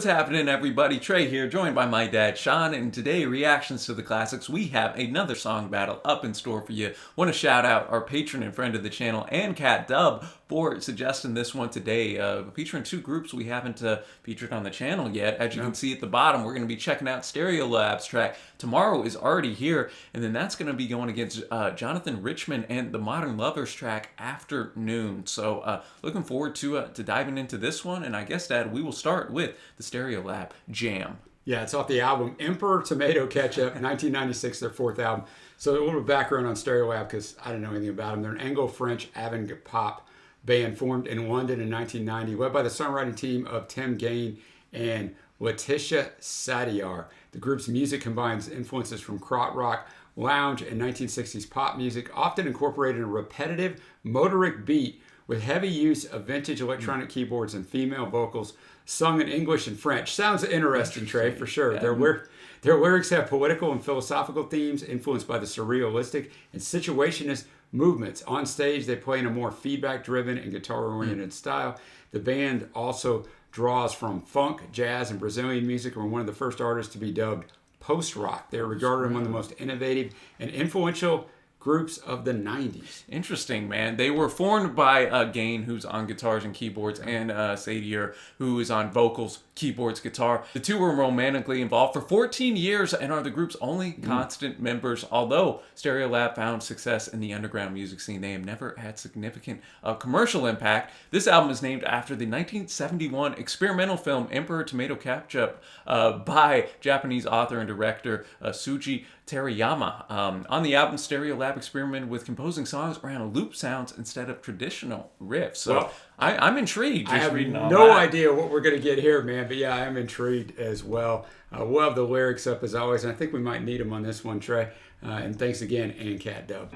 What's happening, everybody? Trey here, joined by my dad Sean, and today, reactions to the classics. We have another song battle up in store for you. Want to shout out our patron and friend of the channel, and Cat Dub, for suggesting this one today, featuring two groups we haven't featured on the channel yet. As you can see at the bottom, we're going to be checking out Stereolab's track Tomorrow is already here, and then that's going to be going against Jonathan Richman and the Modern Lovers track Afternoon. So looking forward to diving into this one, and I guess, Dad, we will start with the Stereolab Jam. Yeah, it's off the album Emperor Tomato Ketchup, 1996, their fourth album. So a little background on Stereolab, because I didn't know anything about them. They're an Anglo-French avant-pop band formed in London in 1990, led by the songwriting team of Tim Gain and Laetitia Sadiar. The group's music combines influences from krautrock, lounge, and 1960s pop music, often incorporating a repetitive, motoric beat with heavy use of vintage electronic keyboards and female vocals sung in English and French. Sounds interesting, Trey, for sure. Yeah. Their lyrics have political and philosophical themes influenced by the surrealistic and situationist movements. On stage, they play in a more feedback-driven and guitar-oriented style. The band also draws from funk, jazz, and Brazilian music, and were one of the first artists to be dubbed post-rock. They are regarded among the most innovative and influential groups of the 90s. Interesting, man. They were formed by Gain, who's on guitars and keyboards, and Sadier, who is on vocals, keyboards, guitar. The two were romantically involved for 14 years and are the group's only constant members. Although Stereolab found success in the underground music scene, they have never had significant commercial impact. This album is named after the 1971 experimental film Emperor Tomato Ketchup by Japanese author and director Suji Terayama. On the album, Stereolab experimented with composing songs around loop sounds instead of traditional riffs. So Well, I'm intrigued. I Just have reading all no that. idea what we're going to get here, man. But yeah, I am intrigued as well. We'll have the lyrics up as always, and I think we might need them on this one, Trey. And thanks again, and Cat Dub.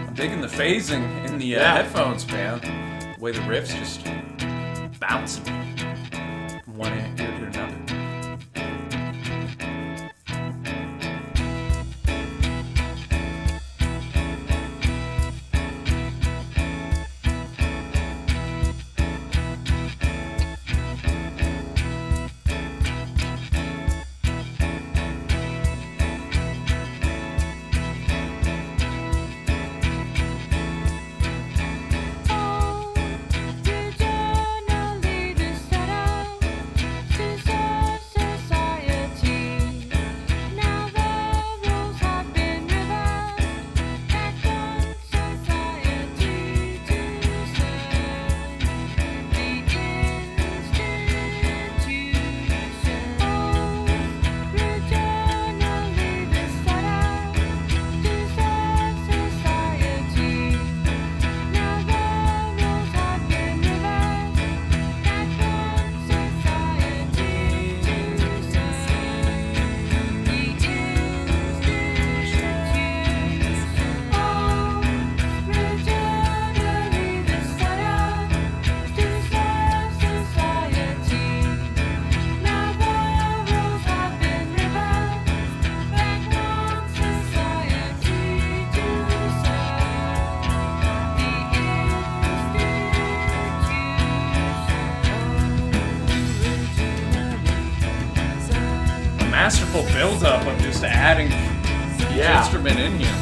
I'm digging the phasing in the headphones, man. The way the riffs just bounce from one ear to another. Masterful build-up of just adding each instrument in here.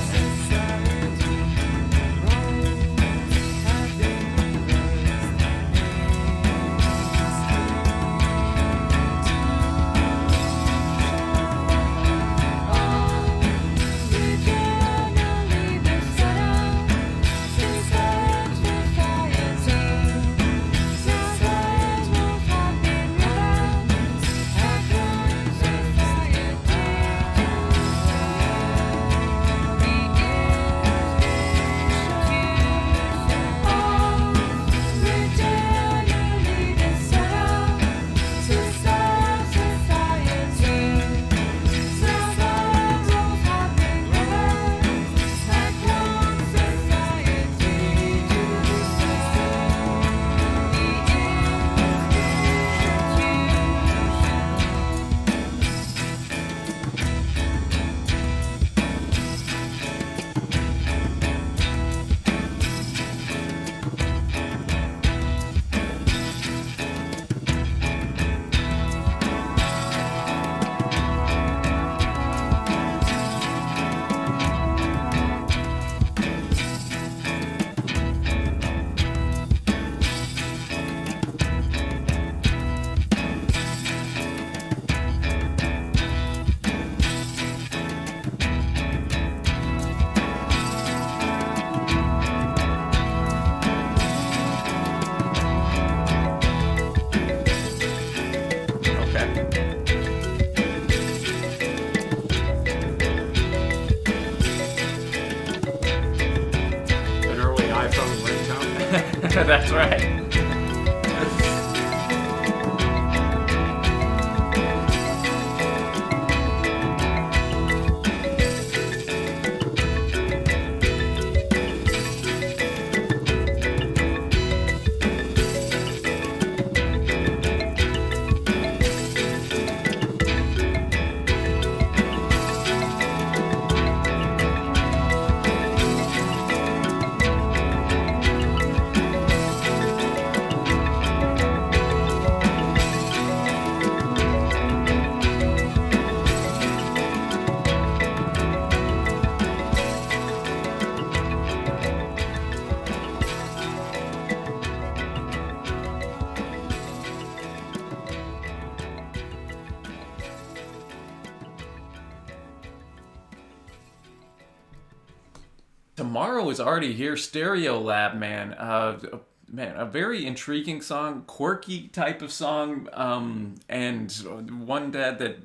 That's right. Tomorrow is already here. Stereolab, man. Man, a very intriguing song, quirky type of song, and one that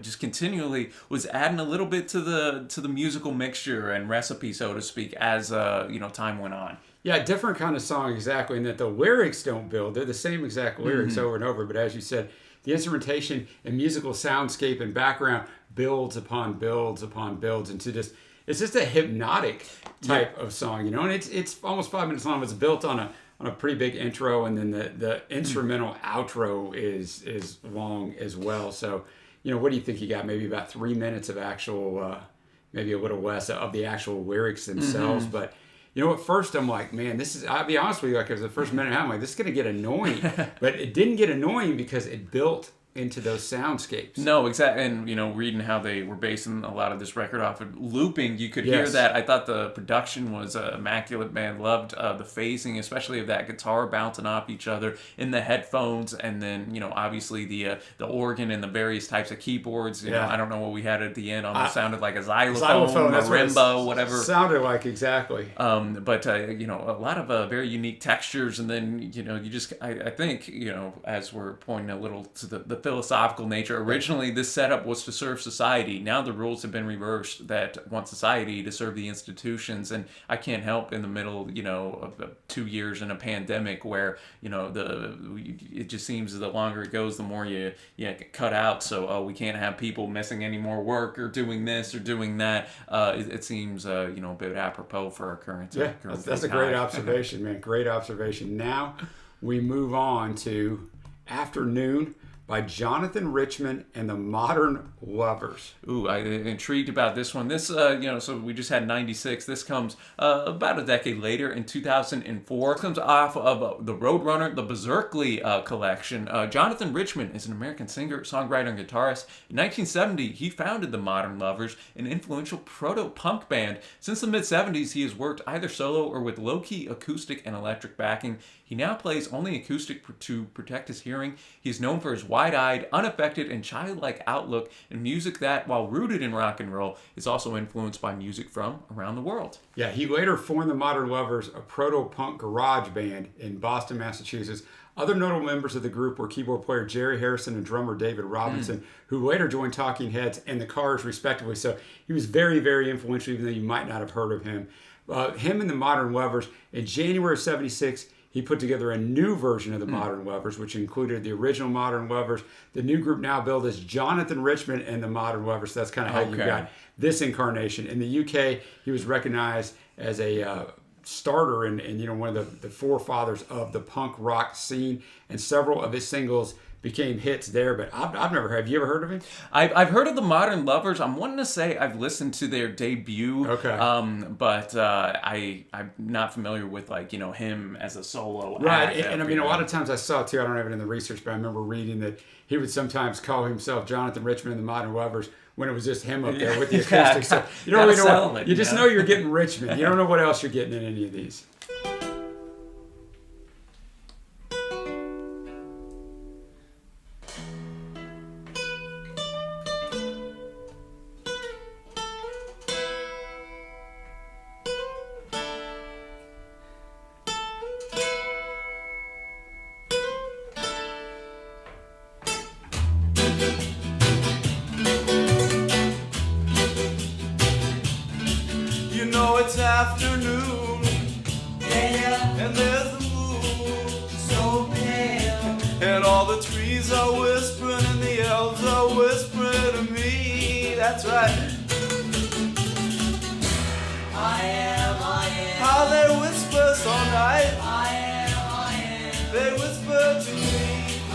just continually was adding a little bit to the musical mixture and recipe, so to speak, as time went on. Yeah, different kind of song, exactly, in that the lyrics don't build. They're the same exact lyrics over and over, but as you said, the instrumentation and musical soundscape and background builds upon builds upon builds into just, it's just a hypnotic type of song, and it's almost 5 minutes long. It's built on a pretty big intro, and then the instrumental outro is long as well. So, what do you think you got? Maybe about 3 minutes of actual, maybe a little less of the actual lyrics themselves, but. At first I'm like, man, I'll be honest with you, like, it was the first minute and a half, I'm like, this is going to get annoying. But it didn't get annoying because it built into those soundscapes. No, exactly. And, reading how they were basing a lot of this record off of looping, you could hear that. I thought the production was immaculate, man. Loved the phasing, especially of that guitar bouncing off each other in the headphones. And then, obviously the organ and the various types of keyboards. I don't know what we had at the end. Almost sounded like a xylophone, a marimba, whatever. Sounded like, exactly. But a lot of very unique textures. And then, you just, I think, as we're pointing a little to the philosophical nature. Originally, this setup was to serve society. Now the rules have been reversed that want society to serve the institutions. And I can't help in the middle, of 2 years in a pandemic where, it just seems the longer it goes, the more you get cut out. So we can't have people missing any more work or doing this or doing that. It seems, a bit apropos for our current. Yeah, that's a great observation, man. Great observation. Now we move on to Afternoon by Jonathan Richman and the Modern Lovers. Ooh, I'm intrigued about this one. This, so we just had 96. This comes about a decade later in 2004. It comes off of the Roadrunner, the Berserkly collection. Jonathan Richman is an American singer, songwriter, and guitarist. In 1970, he founded the Modern Lovers, an influential proto-punk band. Since the mid-70s, he has worked either solo or with low-key acoustic and electric backing. He now plays only acoustic to protect his hearing. He is known for his wide-eyed, unaffected, and childlike outlook and music that, while rooted in rock and roll, is also influenced by music from around the world. Yeah, he later formed the Modern Lovers, a proto-punk garage band in Boston, Massachusetts. Other notable members of the group were keyboard player Jerry Harrison and drummer David Robinson, who later joined Talking Heads and the Cars, respectively. So he was very, very influential, even though you might not have heard of him. Him and the Modern Lovers, in January of 76, he put together a new version of the Modern Lovers, which included the original Modern Lovers. The new group now billed as Jonathan Richman and the Modern Lovers. So that's kind of how you got this incarnation. In the UK, he was recognized as a starter and one of the forefathers of the punk rock scene, and several of his singles became hits there, but I've never heard. Have you ever heard of him? I've heard of the Modern Lovers. I'm wanting to say I've listened to their debut. Okay. But I'm not familiar with him as a solo right. act. And I mean, a lot of times I saw too. I don't have it in the research, but I remember reading that he would sometimes call himself Jonathan Richman and the Modern Lovers when it was just him up there with the acoustic. So you don't really know what, you just know you're getting Richman. You don't know what else you're getting in any of these. It's afternoon, and there's the moon are whispering and the elves are whispering to me. That's right. I am. How they whisper so nice. I am. They whisper to me. I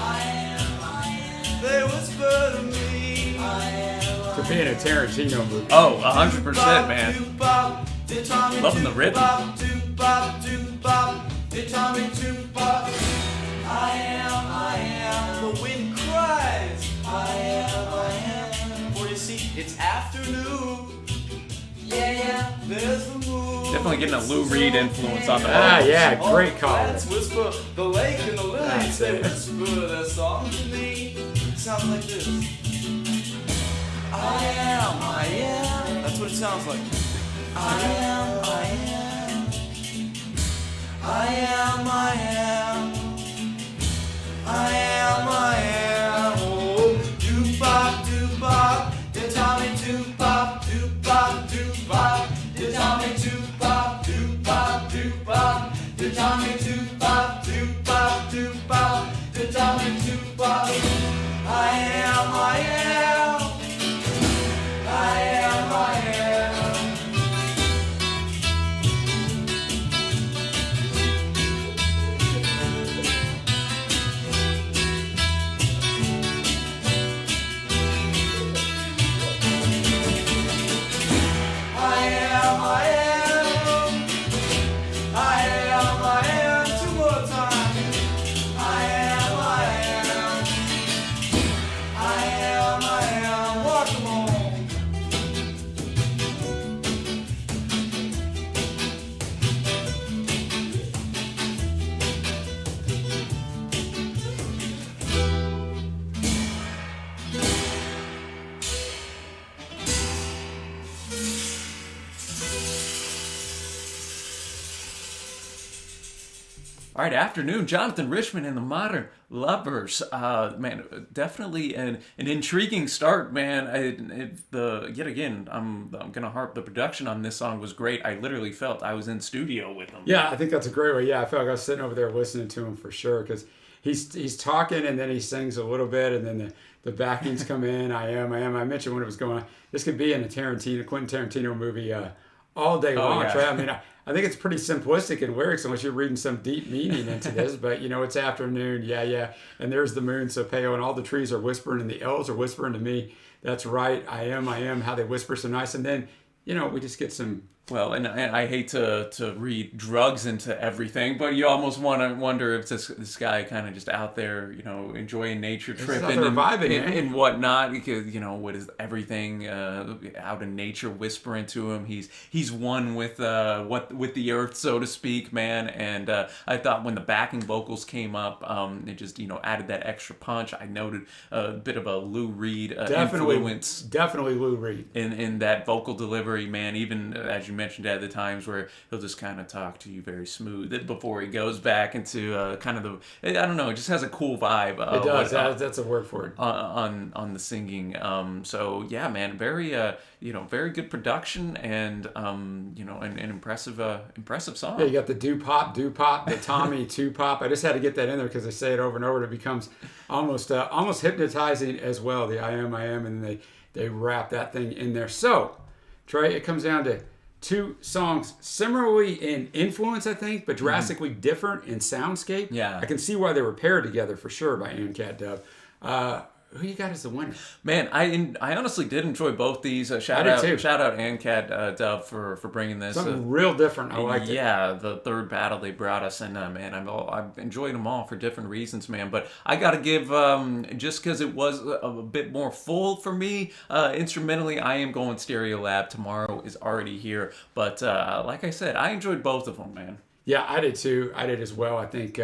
am. They whisper to me. I am. To be in a Tarantino movie. Oh, 100%, man. Loving the rhythm. I am. The wind cries. I am. For you see, it's afternoon. Yeah. There's the moon. Definitely getting a Lou Reed influence on the Ah, vocals. yeah, great call. Let's whisper the lake and the lilies. That's They it. whisper their song to me. It sounds like this. I am. That's what it sounds like. I am. I am. I am. Oh, doop-bop, doop-bop. They tell me doop-bop, doop-bop, doop-bop. They tell me doop-bop, doop-bop, doop-bop. They tell me doop-bop, doop-bop, doop-bop. They tell me doop-bop. I am. I am. Two more times. I am. Walk 'em home. All right, afternoon, Jonathan Richman and the Modern Lovers. Man, definitely an intriguing start, man. Yet again, I'm gonna harp. The production on this song was great. I literally felt I was in studio with them. Yeah, I think that's a great way. Yeah, I felt like I was sitting over there listening to him for sure because he's talking and then he sings a little bit and then the backings come in. I am. I mentioned when it was going on. This could be in a Quentin Tarantino movie all day long. yeah. Right? I mean, I think it's pretty simplistic in lyrics unless you're reading some deep meaning into this. But, it's afternoon. Yeah. And there's the moon so pale and all the trees are whispering and the elves are whispering to me. That's right. I am. How they whisper so nice. And then, we just get some... Well, and I hate to read drugs into everything, but you almost want to wonder if this guy kind of just out there, enjoying nature, tripping and whatnot. Because what is everything out in nature whispering to him? He's one with with the earth, so to speak, man. And I thought when the backing vocals came up, it just added that extra punch. I noted a bit of a Lou Reed influence. Definitely Lou Reed in that vocal delivery, man. Even as you mentioned at the times where he'll just kind of talk to you very smooth before he goes back into kind of it just has a cool vibe. It does. That's a word for it. On the singing. So yeah, man, very very good production and an impressive song. Yeah, you got the do-pop, the Tommy two-pop. I just had to get that in there because they say it over and over and it becomes almost hypnotizing as well. The I am, and they wrap that thing in there. So, Trey, it comes down to two songs similarly in influence, I think, but drastically different in soundscape. Yeah. I can see why they were paired together for sure by Cat Dub. Who you got as the winner? Man, I honestly did enjoy both these. Shout out Cat Dub for bringing this. Something real different. I liked it. Yeah, the third battle they brought us, and man, I've enjoyed them all for different reasons, man. But I got to give just because it was a bit more full for me instrumentally. I am going Stereolab. Tomorrow is already here, but like I said, I enjoyed both of them, man. Yeah, I did too. I did as well. I think.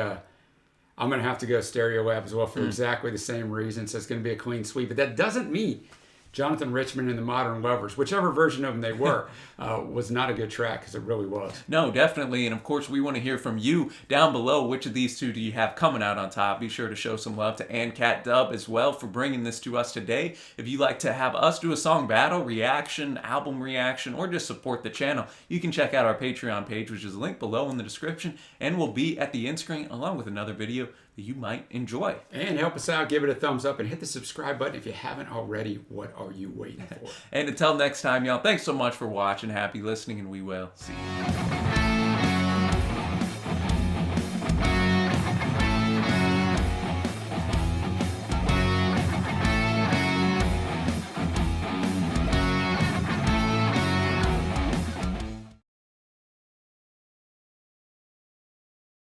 I'm going to have to go Stereolab as well for exactly the same reason. So it's going to be a clean sweep. But that doesn't mean Jonathan Richman and the Modern Lovers, whichever version of them they were, was not a good track because it really was. No, definitely. And of course, we want to hear from you down below. Which of these two do you have coming out on top? Be sure to show some love to Cat Dub as well for bringing this to us today. If you'd like to have us do a song battle, reaction, album reaction, or just support the channel, you can check out our Patreon page, which is linked below in the description, and will be at the end screen along with another video that you might enjoy. And help us out, give it a thumbs up, and hit the subscribe button if you haven't already. What are you waiting for? And until next time, y'all, thanks so much for watching. Happy listening, and we will see you.